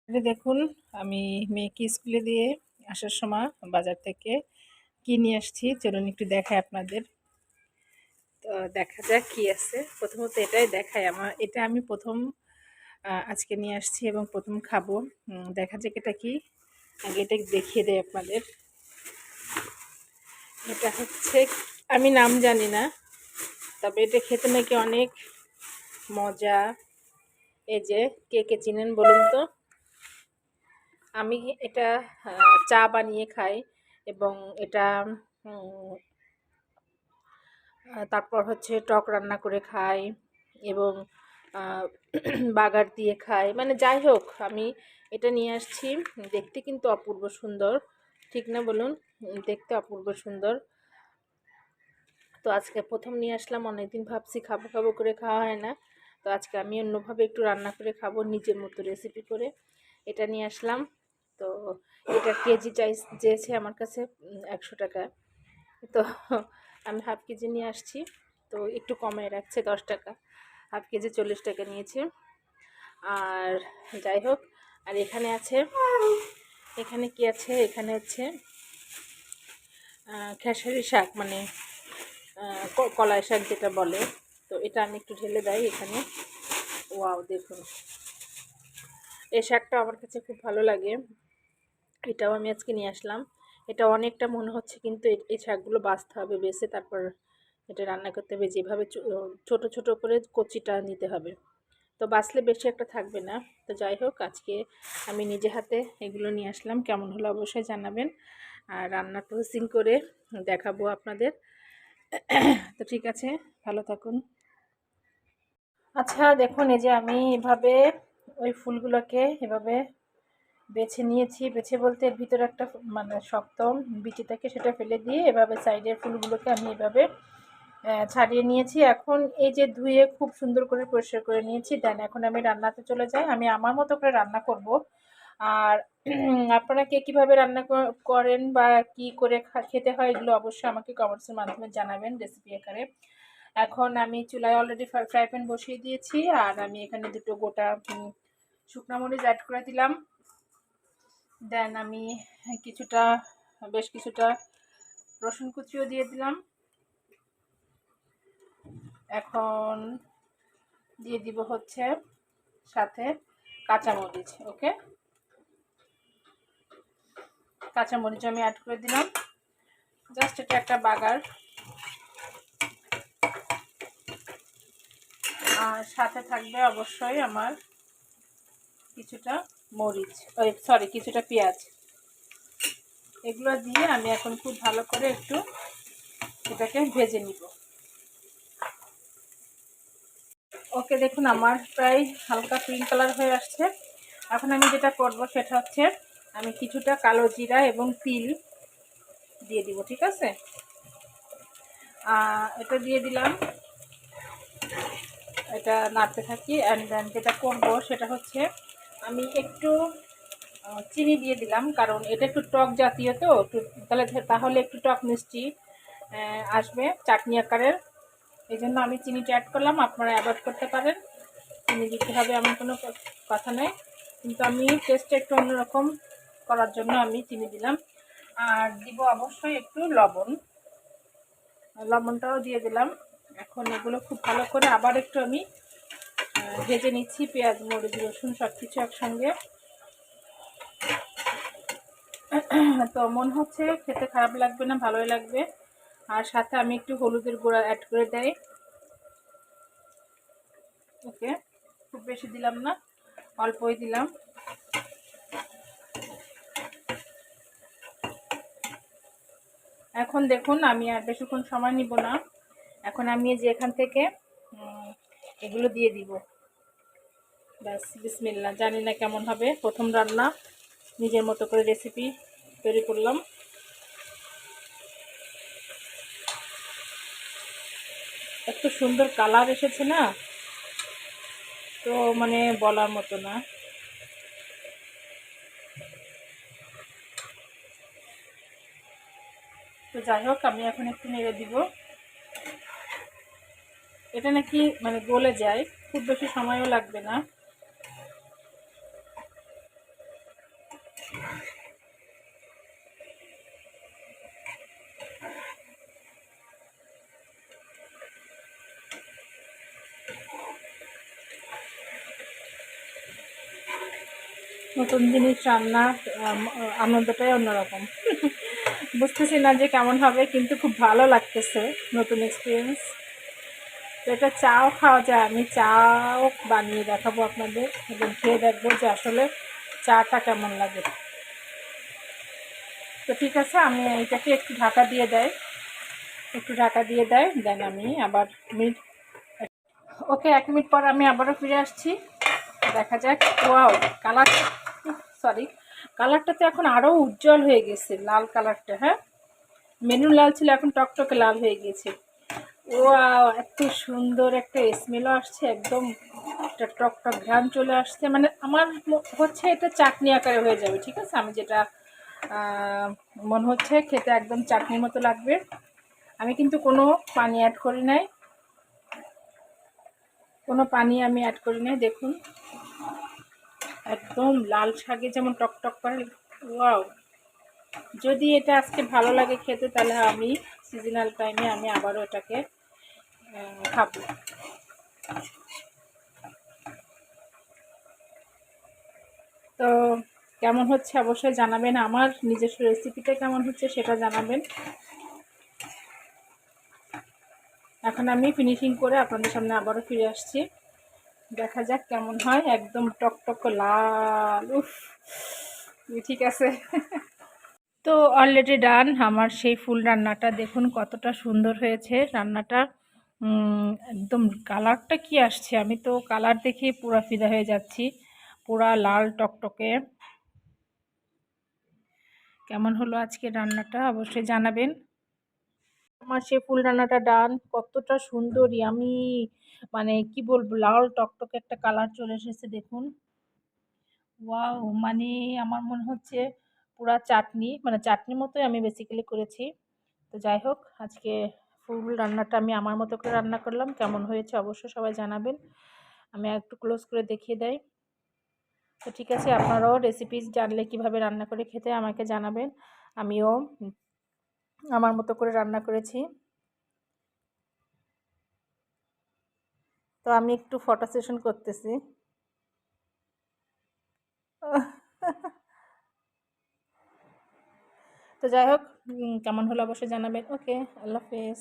এটা দেখুন, আমি মেয়েকে স্কুলে দিয়ে আসার সময় বাজার থেকে কি নিয়ে আসছি চলুন একটু দেখাই আপনাদের। তো দেখা যাক কি আছে। প্রথমত এটাই দেখাই, এটা আমি প্রথম আজকে নিয়ে আসছি এবং প্রথম খাবো। দেখা যাক এটা কি, আগে এটা দেখিয়ে দেয় আপনাদের। এটা হচ্ছে, আমি নাম জানি না, তবে এটা খেতে নাকি অনেক মজা। এই যে কে কে চিনেন বলুন তো। আমি এটা চা বানিয়ে খাই এবং এটা তারপর হচ্ছে টক রান্না করে খাই এবং বাগার দিয়ে খাই, মানে যাই হোক আমি এটা নিয়ে আসছি। দেখতে কিন্তু অপূর্ব সুন্দর, ঠিক না বলুন? দেখতে অপূর্ব সুন্দর। তো আজকে প্রথম নিয়ে আসলাম, অনেকদিন ভাবছি খাবো খাবো করে খাওয়া হয় না। তো আজকে আমি অন্যভাবে একটু রান্না করে খাবো, নিজের মতো রেসিপি করে এটা নিয়ে আসলাম। তো এটা কেজি চেয়েছে আমার কাছে 100 টাকা। তো আমি হাফ কেজি নিয়ে আসছি, তো একটু কমায় রাখছে 10 টাকা। হাফ কেজি 40 টাকা নিয়েছে। আর যাই হোক, আর এখানে আছে, এখানে কি আছে, এখানে হচ্ছে খেসারি শাক, মানে কলাই শাক যেটা বলে। তো এটা আমি একটু ঢেলে দেয় এখানে। ওয়াও, দেখুন এই শাকটা আমার কাছে খুব ভালো লাগে, এটাও আমি আজকে নিয়ে আসলাম। এটা অনেকটা মনে হচ্ছে, কিন্তু এই শাকগুলো বাছতে হবে, বেছে তারপর এটা রান্না করতে হবে। যেভাবে ছোট ছোট করে কচিটা নিতে হবে, তো বাছলে বেশি একটা থাকবে না। তো যাই হোক, আজকে আমি নিজে হাতে এগুলো নিয়ে আসলাম। কেমন হলো অবশ্যই জানাবেন, আর রান্না প্রসেসিং করে দেখাবো আপনাদের। তো ঠিক আছে, ভালো থাকুন। আচ্ছা দেখুন, এই যে আমি এভাবে ওই ফুলগুলোকে এভাবে বেছে নিয়েছি। বেছে বলতে এর ভিতরে একটা মানে শক্ত বিচি থাকে, সেটা ফেলে দিয়ে এভাবে সাইডের ফুলগুলোকে আমি এভাবে ছাড়িয়ে নিয়েছি। এখন এই যে ধুয়ে খুব সুন্দর করে পরিষ্কার করে নিয়েছি। দেন এখন আমি রান্নাতে চলে যাই, আমি আমার মতো করে রান্না করব। আর আপনারা কে কীভাবে রান্না করেন বা কি করে খেতে হয়, এগুলো অবশ্যই আমাকে কমেন্টসের মাধ্যমে জানাবেন রেসিপি আকারে। এখন আমি চুলায় অলরেডি ফ্রাই প্যান বসিয়ে দিয়েছি, আর আমি এখানে দুটো গোটা শুকনো মরিচ অ্যাড করে দিলাম। দেন আমি কিছুটা, বেশ কিছুটা রসুন কুচিও দিয়ে দিলাম। এখন দিয়ে দিব হচ্ছে সাথে কাঁচামরিচ। ওকে, কাঁচামরিচ আমি অ্যাড করে দিলাম। জাস্ট এটা একটা বাগার। আর সাথে থাকবে অবশ্যই আমার কিছুটা মরিচ, কিছুটা পেঁয়াজ। এগুলো দিয়ে আমি এখন খুব ভালো করে একটু এটাকে ভেজে নিব। ওকে, দেখুন আমার প্রায় হালকা পিঙ্ক কালার হয়ে আসছে। এখন আমি যেটা করব সেটা হচ্ছে, আমি কিছুটা কালো জিরা এবং তিল দিয়ে দিব। ঠিক আছে, এটা দিয়ে দিলাম, এটা নাড়তে থাকি। অ্যান্ড দেন যেটা করব সেটা হচ্ছে, আমি একটু চিনি দিয়ে দিলাম, কারণ এটা একটু টক জাতীয়, তো একটু তাহলে একটু টক মিষ্টি আসবে চাটনি আকারের। এই জন্য আমি চিনিটা অ্যাড করলাম, আপনারা অ্যাভয়েড করতে পারেন। চিনি দিতে হবে এমন কোনো কথা নেই, কিন্তু আমি টেস্টটা একটু অন্যরকম করার জন্য আমি চিনি দিলাম। আর দিব অবশ্যই একটু লবণ, লবণটাও দিয়ে দিলাম। এখন এগুলো খুব ভালো করে আবার একটু আমি ভেজে নিচ্ছি, পেঁয়াজ মরিচ রসুন সব কিছু একসঙ্গে। তো মনে হচ্ছে খেতে খারাপ লাগবে না, ভালোই লাগবে। আর সাথে আমি একটু হলুদের গুঁড়া অ্যাড করে দেই। ওকে, খুব বেশি দিলাম না, অল্পই দিলাম। এখন দেখুন, আমি আর বেশিক্ষণ সময় নিব না। এখন আমি যে এখান থেকে এগুলো দিয়ে দিব। ব্যাস, বিসমিল্লাহ। জানি না কেমন হবে, প্রথম রান্না, নিজের মতো করে রেসিপি তৈরি করলাম। এত সুন্দর কালার এসেছে না, তো মানে বলার মতো না। তো যাই হোক, আমি এখন একটু নেড়ে দিব। এটা নাকি মানে গলে যায়, খুব বেশি সময়ও লাগবে না। নতুন জিনিস রান্না আনন্দটাই অন্যরকম। বুঝতেছি না যে কেমন হবে, কিন্তু খুব ভালো লাগতেছে, নতুন এক্সপিরিয়েন্স। তো এটা চাও খাওয়া যায়, আমি চাও বানিয়ে দেখাবো আপনাদের এবং খেয়ে দেখবো যে আসলে চাটা কেমন লাগে। তো ঠিক আছে, আমি এটাকে একটু ঢাকা দিয়ে দেয়, দেন আমি আবার মিনিট, ওকে 1 মিনিট পর আমি আবারও ফিরে আসছি। দেখা যাক। ওয়াও, কালার, সরি, কালারটা তো এখন আরও উজ্জ্বল হয়ে গেছে, লাল কালারটা। হ্যাঁ, মেরুন লাল ছিল, এখন টকটকে লাল হয়ে গেছে। ওয়াও, এত সুন্দর একটা স্মেলও আসছে, একদম একটা টকটক ঘ্রাণ চলে আসছে। মানে আমার হচ্ছে এটা চাটনি আকারে হয়ে যাবে। ঠিক আছে, আমি যেটা মনে হচ্ছে খেতে একদম চাটনির মতো লাগবে। আমি কিন্তু কোনো পানি অ্যাড করি নাই, আমি অ্যাড করি নাই। দেখুন, একদম লাল শাকে যেমন টকটক করে। ওয়াও, যদি এটা আজকে ভালো লাগে খেতে, তাহলে আমি সিজনাল টাইমে আমি আবারও এটাকে খাবো। তো কেমন হচ্ছে অবশ্যই জানাবেন, আমার নিজস্ব রেসিপিটা কেমন হচ্ছে সেটা জানাবেন। এখন আমি ফিনিশিং করে আপনাদের সামনে আবারও ফিরে আসছি। দেখা যাক কেমন হয়, একদম টকটক লাল। উফ, ঠিক আছে। তো অলরেডি ডান আমার সেই ফুল রান্নাটা। দেখুন কতটা সুন্দর হয়েছে রান্নাটা। একদম কালারটা কি আসছে, আমি তো কালার দেখে পুরা ফিদা হয়ে যাচ্ছি, পুরা লাল টকটকে। কেমন হলো আজকে রান্নাটা অবশ্যই জানাবেন। আমার সেই ফুল রান্নাটা ডান, কতটা সুন্দর ইয়ামি, মানে কি বলবো, লাল টকটকে একটা কালার চলে এসেছে দেখুন। ওয়াও, মানে আমার মনে হচ্ছে পুরা চাটনি, মানে চাটনির মতোই আমি বেসিক্যালি করেছি। তো যাই হোক, আজকে ফুল রান্নাটা আমি আমার মতো করে রান্না করলাম। কেমন হয়েছে অবশ্যই সবাই জানাবেন। আমি একটু ক্লোজ করে দেখিয়ে দেই। তো ঠিক আছে, আপনারাও রেসিপিস জানলে কিভাবে রান্না করে খেতে আমাকে জানাবেন। আমিও আমার মতো করে রান্না করেছি। তো আমি একটু ফটো সেশন করতেছি। তো যাই হোক, কেমন হলো অবশ্যই জানাবেন। ওকে, আল্লাহ হাফেজ।